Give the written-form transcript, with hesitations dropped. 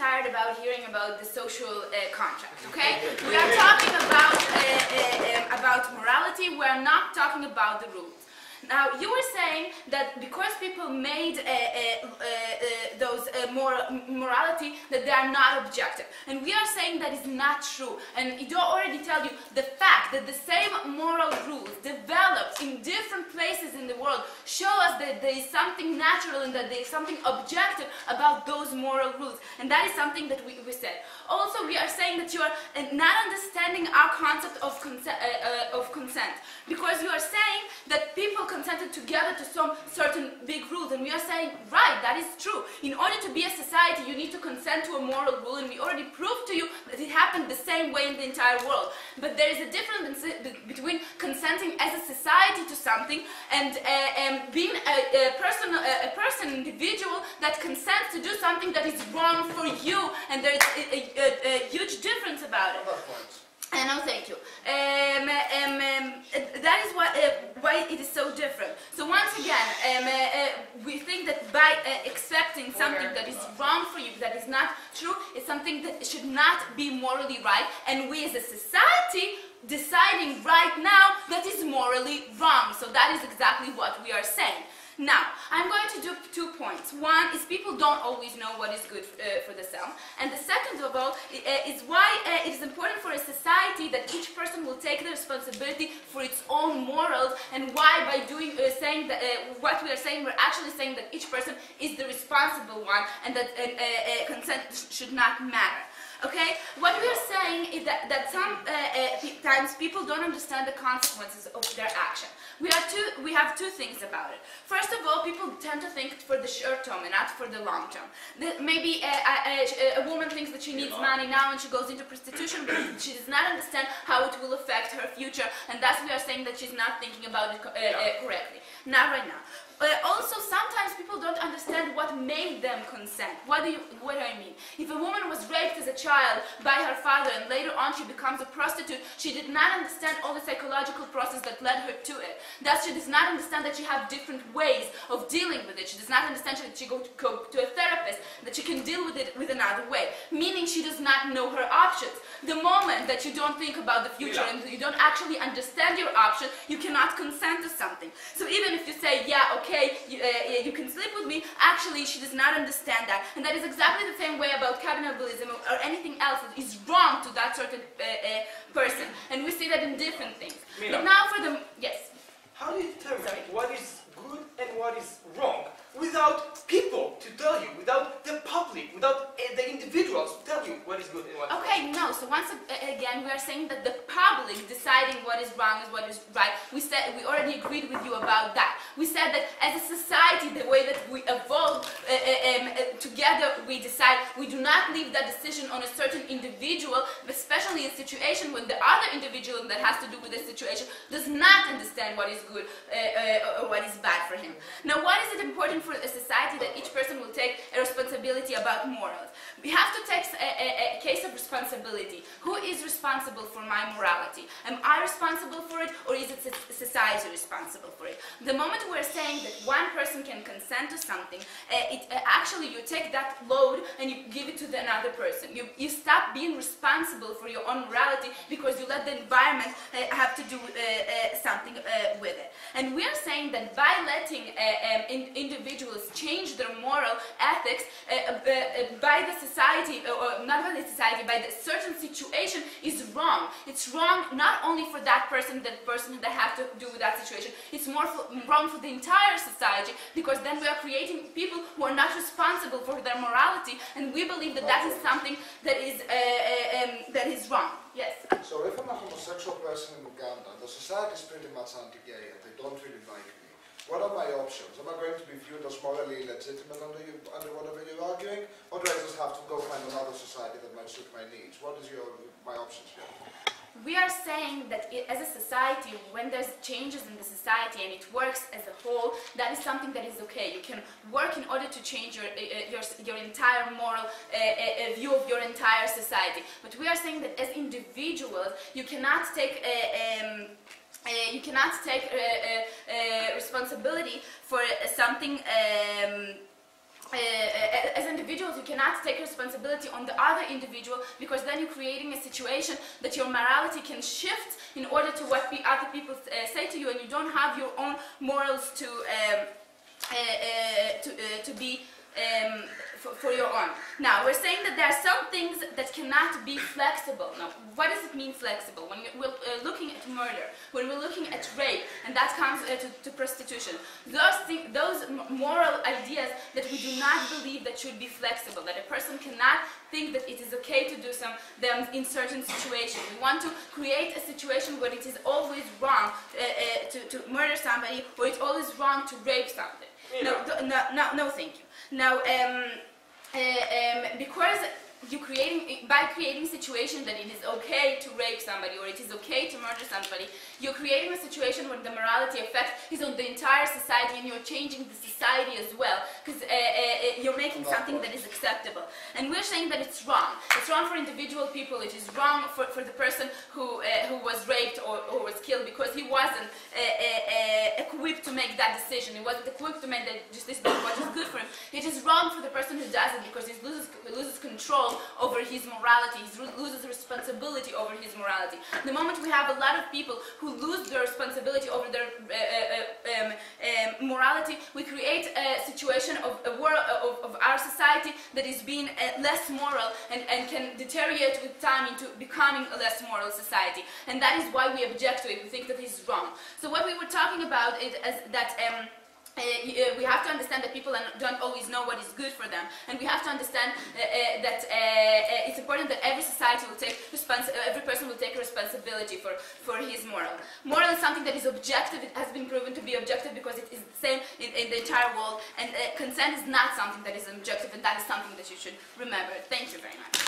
tired about hearing about the social contract, okay? We are talking about morality, we are not talking about the rules. Now, you were saying that because people made those morality, that they are not objective. And we are saying that is not true. And it already tell you the fact that the same moral rules developed in different places in the world show us that there is something natural and that there is something objective about those moral rules. And that is something that we said. Also, we are saying that you are not understanding our concept of consent. Because you are saying that people consented together to some certain big rules, and we are saying, right, that is true. In order to be a society, you need to consent to a moral rule, and we already proved to you that it happened the same way in the entire world. But there is a difference between consenting as a society to something and being a person, individual that consents to do something that is wrong for you, and there is a huge difference about it. No, thank you. That is why it is so different. So once again, we think that by accepting something that is wrong for you, that is not true, is something that should not be morally right, and we as a society deciding right now that is morally wrong. So that is exactly what we are saying. Now, I'm going to do 2 points. One is people don't always know what is good for themselves. And the second of all is why it is important for a society that each person will take the responsibility for its own morals, and why by doing saying that what we are saying, we're actually saying that each person is the responsible one, and that consent should not matter. Okay? What we are saying is that sometimes people don't understand the consequences of their action. We have two things about it. First of all, people tend to think for the short term and not for the long term. Maybe a woman thinks that she needs money now and she goes into prostitution, but she does not understand how it will affect her future, and thus we are saying that she's not thinking about it correctly. Not right now. Also, sometimes people don't understand what made them consent. What do I mean? If a woman was raped as a child by her father and later on she becomes a prostitute, she did not understand all the psychological process that led her to it. Thus, she does not understand that she has different ways of dealing with it. She does not understand that she go to a therapist, that she can deal with it with another way. Meaning she does not know her options. The moment that you don't think about the future and you don't actually understand your option, you cannot consent to something. So even if you say, yeah, okay, you can sleep with me, actually she does not understand that. And that is exactly the same way about cannibalism or anything else that is wrong to that certain person. And we see that in different things. Mila, but now for the... Yes? How do you determine what is good and what is wrong without people to tell you, without the public, without the individuals to tell you what is good and what is wrong? Okay, no. So once again, we are saying that the public deciding what is wrong is what is right. We already agreed with you about that. We said that as a society, the way that we evolve together, we decide. We do not leave that decision on a certain individual, especially in a situation when the other individual that has to do with the situation does not understand what is good or what is bad for him. Now, why is it important for a society that each person will take a responsibility about morals? We have to take a case of responsibility. Who is responsible for my morality? Am I responsible for it, or is it society responsible for it? The moment we're saying that one person can consent to something, actually you take that load and you give it to another person. You stop being responsible for your own morality because you let the environment have to do something with it. And we are saying that by letting individuals change their moral ethics by the society, or not by the society, by the certain situation is wrong. It's wrong not only for that person that have to do with that situation, it's wrong for the entire society, because then we are creating people who are not responsible for their morality, and we believe that that is something that is wrong. Yes? So if I'm a homosexual person in Uganda, the society is pretty much anti-gay and they don't really like me. What are my options? Am I going to be viewed as morally illegitimate under whatever you're arguing? Or do I just have to go find another society that might suit my needs? What is my options here? We are saying that as a society, when there's changes in the society and it works as a whole, that is something that is okay. You can work in order to change your entire moral view of your entire society. But we are saying that as individuals, you cannot take responsibility for something as individuals, you cannot take responsibility on the other individual, because then you're creating a situation that your morality can shift in order to what other people say to you, and you don't have your own morals to be for your own. Now, we're saying that there are some things that cannot be flexible. Now, what does it mean flexible? When we're looking at murder, when we're looking at rape, and that comes to prostitution, those moral ideas that we do not believe that should be flexible, that a person cannot think that it is okay to do them in certain situations. We want to create a situation where it is always wrong to murder somebody, or it's always wrong to rape somebody. No, thank you. Now, because by creating situation that it is okay to rape somebody, or it is okay to murder somebody, you're creating a situation where the morality effect is on the entire society, and you're changing the society as well, because you're making something that is acceptable. And we're saying that it's wrong. It's wrong for individual people. It is wrong for the person who was raped or was killed, because he wasn't equipped to make that decision. He wasn't equipped to make that this is what is good for him. It is wrong for the person who does it, because he loses control over his morality. He loses responsibility over his morality. The moment we have a lot of people who lose their responsibility over their morality, we create a situation of our society that is being less moral and can deteriorate with time into becoming a less moral society. And that is why we object to it. We think that it's wrong. So what we were talking about is that we have to understand that people don't always know what is good for them, and we have to understand that it's important that every society will take every person will take responsibility for his moral. Moral is something that is objective. It has been proven to be objective because it is the same in the entire world, and consent is not something that is objective, and that is something that you should remember. Thank you very much.